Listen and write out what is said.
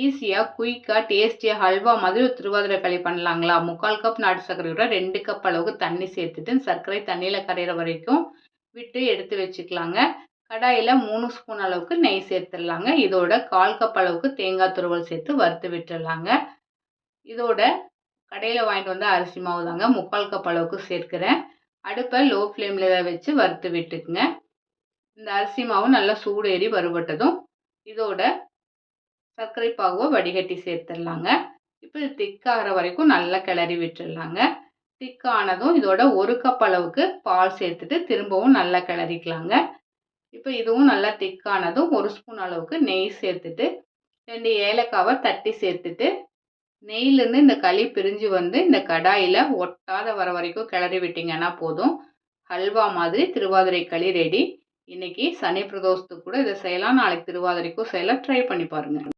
ஈஸியாக குயிக்காக டேஸ்டியாக ஹல்வா மாதிரி ஒரு திருவாதிரை களி பண்ணலாங்களா? 3/4 கப் நாட்டு சர்க்கரையோட 2 கப் அளவுக்கு தண்ணி சேர்த்துட்டு சர்க்கரை தண்ணியில் கரையிற வரைக்கும் விட்டு எடுத்து வச்சுக்கலாங்க. கடாயில் 3 ஸ்பூன் அளவுக்கு நெய் சேர்த்துடலாங்க. இதோட 1/4 கப் அளவுக்கு தேங்காய் துருவல் சேர்த்து வறுத்து விட்டுடலாங்க. இதோட கடையில் வாங்கிட்டு வந்த அரிசி மாவு தாங்க 3/4 கப் அளவுக்கு சேர்க்கிறேன். அடுப்பை லோ ஃப்ளேமில் வச்சு வறுத்து விட்டுக்குங்க. இந்த அரிசி மாவு நல்லா சூடேறி வறுபட்டதும் இதோட சர்க்கரை பாகுவை வடிகட்டி சேர்த்துடலாங்க. இப்போ இது திக்காகிற வரைக்கும் நல்லா கிளறி விட்டுடலாங்க. திக்கானதும் இதோட 1 கப் அளவுக்கு பால் சேர்த்துட்டு திரும்பவும் நல்லா கிளறிக்கலாங்க. இப்போ இதுவும் நல்லா திக்கானதும் 1 ஸ்பூன் அளவுக்கு நெய் சேர்த்துட்டு 2 ஏலக்காவை தட்டி சேர்த்துட்டு நெய்யிலேருந்து இந்த களி பிரிஞ்சு வந்து இந்த கடாயில் ஒட்டாத வர வரைக்கும் கிளறி விட்டிங்கன்னா போதும். ஹல்வா மாதிரி திருவாதிரை களி ரெடி. இன்னைக்கு சனி பிரதோஷத்துக்கு கூட இதை செய்யலாம். நாளைக்கு திருவாதிரைக்கும் செய்யலாம். ட்ரை பண்ணி பாருங்கள்.